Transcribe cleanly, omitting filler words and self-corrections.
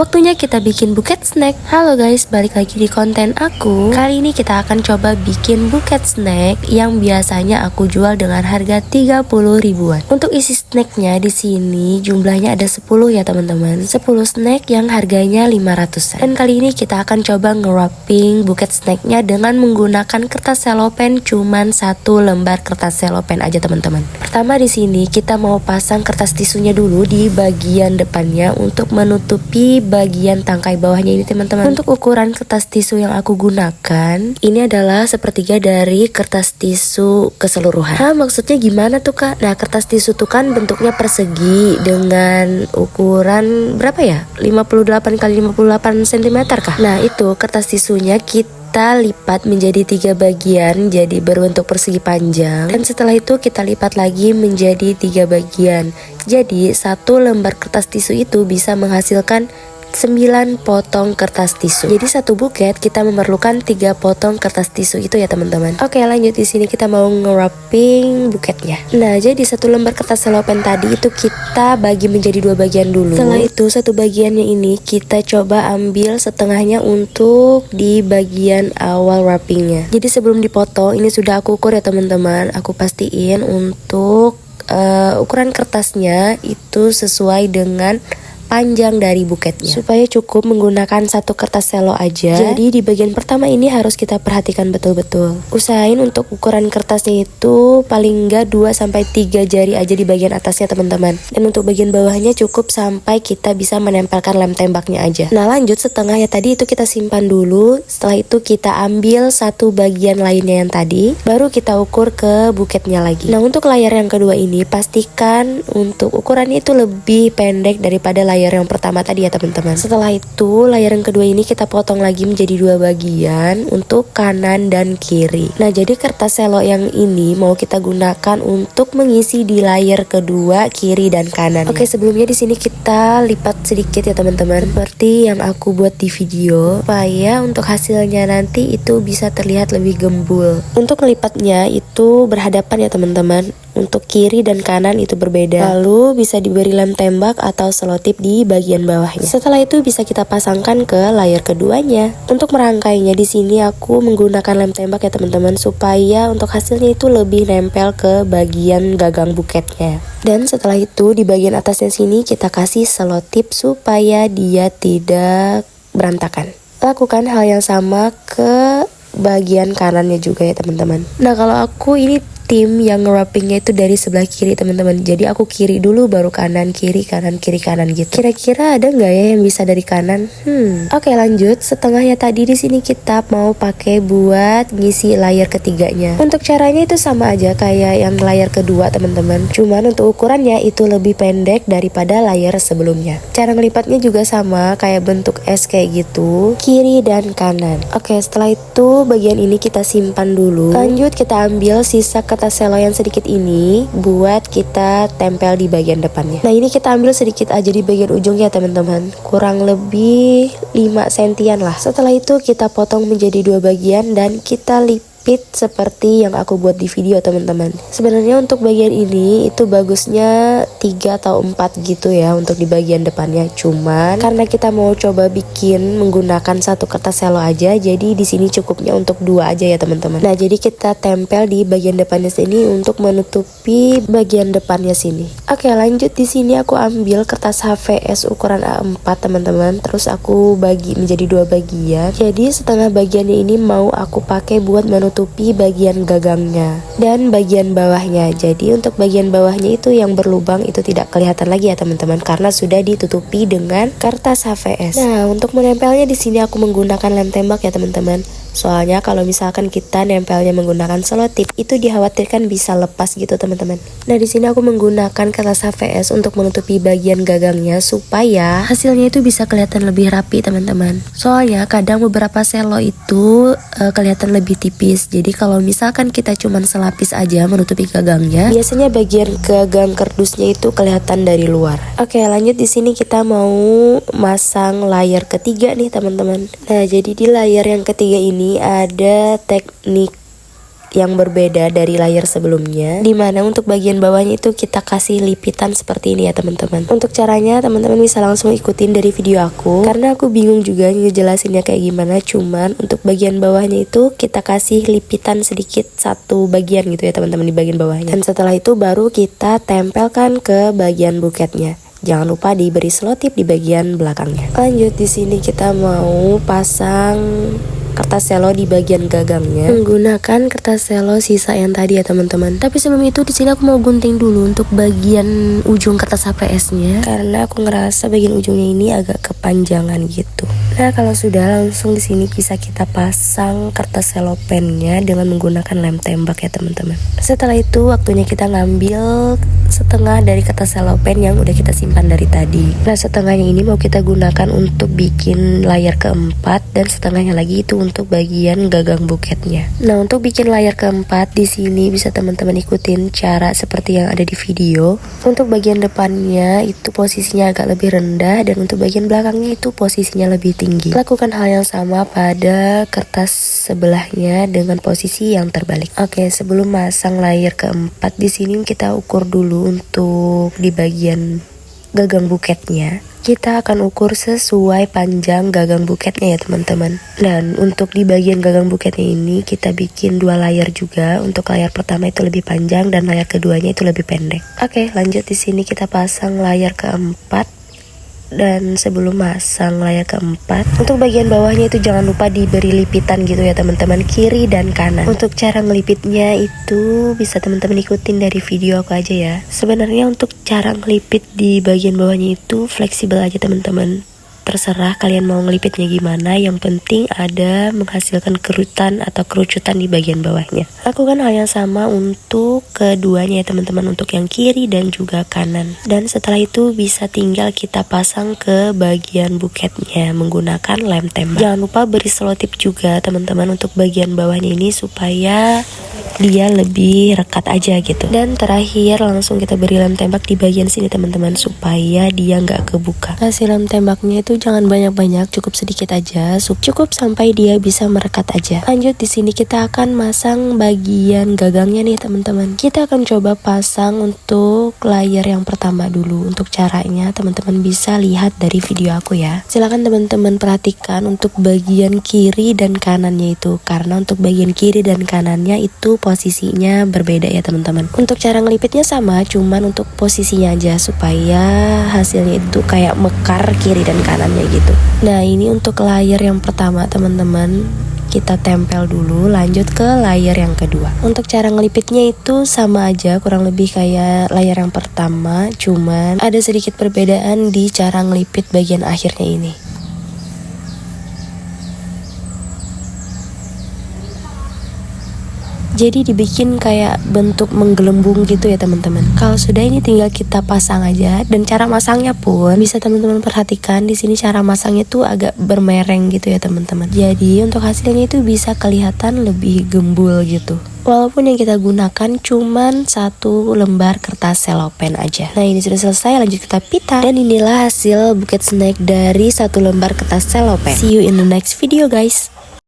Waktunya kita bikin buket snack. Halo guys, balik lagi di konten aku. Kali ini kita akan coba bikin buket snack yang biasanya aku jual dengan harga 30 ribuan. Untuk isi snacknya di sini jumlahnya ada 10 ya teman-teman. 10 snack yang harganya 500. Dan kali ini kita akan coba nge-wrapping buket snacknya dengan menggunakan kertas selopen, cuman 1 lembar kertas selopen aja teman-teman. Pertama di sini kita mau pasang kertas tisunya dulu di bagian depannya untuk menutupi bagian tangkai bawahnya ini teman-teman. Untuk ukuran kertas tisu yang aku gunakan ini adalah sepertiga dari kertas tisu keseluruhan. Maksudnya gimana tuh kak? Nah, kertas tisu tuh kan bentuknya persegi dengan ukuran berapa ya? 58 x 58 cm kah? Nah, itu kertas tisunya kita lipat menjadi 3 bagian jadi berbentuk persegi panjang, dan setelah itu kita lipat lagi menjadi 3 bagian. Jadi 1 lembar kertas tisu itu bisa menghasilkan 9 potong kertas tisu. Jadi 1 buket kita memerlukan 3 potong kertas tisu itu ya teman-teman. Oke, lanjut di sini kita mau nge-wrapping buketnya. Nah, jadi 1 lembar kertas selopen tadi itu kita bagi menjadi 2 bagian dulu. Setelah itu 1 bagiannya ini kita coba ambil setengahnya untuk di bagian awal wrappingnya. Jadi sebelum dipotong ini sudah aku ukur ya teman-teman. Aku pastiin untuk ukuran kertasnya itu sesuai dengan panjang dari buketnya, supaya cukup menggunakan 1 kertas selo aja. Jadi di bagian pertama ini harus kita perhatikan betul-betul. Usahain untuk ukuran kertasnya itu paling enggak 2-3 jari aja di bagian atasnya teman-teman. Dan untuk bagian bawahnya cukup sampai kita bisa menempelkan lem tembaknya aja. Nah, lanjut setengah ya tadi itu kita simpan dulu. Setelah itu kita ambil 1 bagian lainnya yang tadi, baru kita ukur ke buketnya lagi. Nah, untuk layar yang kedua ini pastikan untuk ukurannya itu lebih pendek daripada layar yang pertama tadi ya teman-teman. Setelah itu layar yang kedua ini kita potong lagi menjadi 2 bagian untuk kanan dan kiri. Nah, jadi kertas selo yang ini mau kita gunakan untuk mengisi di layar kedua kiri dan kanan. Oke, sebelumnya di sini kita lipat sedikit ya teman-teman, seperti yang aku buat di video, supaya untuk hasilnya nanti itu bisa terlihat lebih gembul. Untuk melipatnya itu berhadapan ya teman-teman. Untuk kiri dan kanan itu berbeda. Lalu bisa diberi lem tembak atau selotip di bagian bawahnya. Setelah itu bisa kita pasangkan ke layar keduanya. Untuk merangkainya di sini aku menggunakan lem tembak ya teman-teman, supaya untuk hasilnya itu lebih nempel ke bagian gagang buketnya. Dan setelah itu di bagian atasnya sini kita kasih selotip supaya dia tidak berantakan. Lakukan hal yang sama ke bagian kanannya juga ya teman-teman. Nah, kalau aku ini tim yang nge-wrappingnya itu dari sebelah kiri teman-teman. Jadi aku kiri dulu baru kanan, kiri kanan, kiri kanan gitu. Kira-kira ada nggak ya yang bisa dari kanan? Oke, lanjut. Setengahnya tadi di sini kita mau pakai buat ngisi layar ketiganya. Untuk caranya itu sama aja kayak yang layar kedua teman-teman. Cuman untuk ukurannya itu lebih pendek daripada layar sebelumnya. Cara ngelipatnya juga sama kayak bentuk S kayak gitu, kiri dan kanan. Oke, setelah itu bagian ini kita simpan dulu. Lanjut kita ambil sisa kertas selo yang sedikit ini buat kita tempel di bagian depannya. Nah, ini kita ambil sedikit aja di bagian ujungnya teman-teman, kurang lebih 5 sentian lah. Setelah itu kita potong menjadi 2 bagian dan kita lipit seperti yang aku buat di video teman-teman. Sebenarnya untuk bagian ini itu bagusnya 3 atau 4 gitu ya untuk di bagian depannya. Cuman karena kita mau coba bikin menggunakan 1 kertas selo aja, jadi di sini cukupnya untuk 2 aja ya teman-teman. Nah, jadi kita tempel di bagian depannya sini untuk menutupi bagian depannya sini. Oke, lanjut di sini aku ambil kertas HVS ukuran A4 teman-teman. Terus aku bagi menjadi 2 bagian. Jadi setengah bagiannya ini mau aku pakai buat menutupi bagian gagangnya dan bagian bawahnya. Jadi untuk bagian bawahnya itu yang berlubang itu tidak kelihatan lagi ya teman-teman, karena sudah ditutupi dengan kertas HVS. Nah, untuk menempelnya di sini aku menggunakan lem tembak ya teman-teman. Soalnya kalau misalkan kita nempelnya menggunakan selotip itu dikhawatirkan bisa lepas gitu teman-teman. Nah, di sini aku menggunakan kertas HVS untuk menutupi bagian gagangnya supaya hasilnya itu bisa kelihatan lebih rapi teman-teman. Soalnya kadang beberapa selo itu kelihatan lebih tipis. Jadi kalau misalkan kita cuman selapis aja menutupi gagangnya, biasanya bagian gagang kardusnya itu kelihatan dari luar. Oke, lanjut di sini kita mau masang layar ketiga nih teman-teman. Nah, jadi di layar yang ketiga ini ada teknik yang berbeda dari layer sebelumnya, dimana untuk bagian bawahnya itu kita kasih lipitan seperti ini ya teman-teman. Untuk caranya teman-teman bisa langsung ikutin dari video aku, karena aku bingung juga ngejelasinnya kayak gimana. Cuman untuk bagian bawahnya itu kita kasih lipitan sedikit satu bagian gitu ya teman-teman di bagian bawahnya, dan setelah itu baru kita tempelkan ke bagian buketnya. Jangan lupa diberi selotip di bagian belakangnya. Lanjut, di sini kita mau pasang kertas selo di bagian gagangnya menggunakan kertas selo sisa yang tadi ya teman-teman. Tapi sebelum itu di sini aku mau gunting dulu untuk bagian ujung kertas HPS-nya, karena aku ngerasa bagian ujungnya ini agak kepanjangan gitu. Nah, kalau sudah, langsung di sini bisa kita pasang kertas selopennya dengan menggunakan lem tembak ya teman-teman. Setelah itu waktunya kita ngambil setengah dari kertas selopen yang udah kita simpan dari tadi. Nah, setengahnya ini mau kita gunakan untuk bikin layar keempat, dan setengahnya lagi itu untuk bagian gagang buketnya. Nah, untuk bikin layar keempat di sini bisa teman-teman ikutin cara seperti yang ada di video. Untuk bagian depannya itu posisinya agak lebih rendah, dan untuk bagian belakangnya itu posisinya lebih tinggi. Lakukan hal yang sama pada kertas sebelahnya dengan posisi yang terbalik. Oke, sebelum masang layar keempat di sini kita ukur dulu untuk di bagian gagang buketnya. Kita akan ukur sesuai panjang gagang buketnya ya teman-teman. Dan untuk di bagian gagang buketnya ini kita bikin 2 layar juga. Untuk layar pertama itu lebih panjang dan layar keduanya itu lebih pendek. Oke, lanjut di sini kita pasang layar keempat. Dan sebelum masang layar keempat, untuk bagian bawahnya itu jangan lupa diberi lipitan gitu ya teman-teman, kiri dan kanan. Untuk cara ngelipitnya itu bisa teman-teman ikutin dari video aku aja ya. Sebenarnya untuk cara ngelipit di bagian bawahnya itu fleksibel aja teman-teman. Terserah kalian mau ngelipitnya gimana, yang penting ada menghasilkan kerutan atau kerucutan di bagian bawahnya. Lakukan hal yang sama untuk keduanya ya teman-teman, untuk yang kiri dan juga kanan. Dan setelah itu bisa tinggal kita pasang ke bagian buketnya menggunakan lem tembak. Jangan lupa beri selotip juga teman-teman untuk bagian bawahnya ini supaya dia lebih rekat aja gitu. Dan terakhir langsung kita beri lem tembak di bagian sini teman-teman, supaya dia nggak kebuka. Kasih lem tembaknya itu jangan banyak-banyak, cukup sedikit aja, cukup sampai dia bisa merekat aja. Lanjut, di sini kita akan masang bagian gagangnya nih teman-teman. Kita akan coba pasang untuk layar yang pertama dulu. Untuk caranya teman-teman bisa lihat dari video aku ya. Silakan teman-teman perhatikan untuk bagian kiri dan kanannya itu, karena untuk bagian kiri dan kanannya itu posisinya berbeda ya teman-teman. Untuk cara ngelipitnya sama, cuman untuk posisinya aja supaya hasilnya itu kayak mekar kiri dan kanannya gitu. Nah, ini untuk layar yang pertama teman-teman, kita tempel dulu, lanjut ke layar yang kedua. Untuk cara ngelipitnya itu sama aja, kurang lebih kayak layar yang pertama, cuman ada sedikit perbedaan di cara ngelipit bagian akhirnya ini. Jadi dibikin kayak bentuk menggelembung gitu ya teman-teman. Kalau sudah, ini tinggal kita pasang aja, dan cara masangnya pun bisa teman-teman perhatikan di sini, cara masangnya tuh agak bermereng gitu ya teman-teman. Jadi untuk hasilnya itu bisa kelihatan lebih gembul gitu. Walaupun yang kita gunakan cuman 1 lembar kertas selopen aja. Nah, ini sudah selesai, lanjut kita pita. Dan inilah hasil buket snack dari 1 lembar kertas selopen. See you in the next video guys.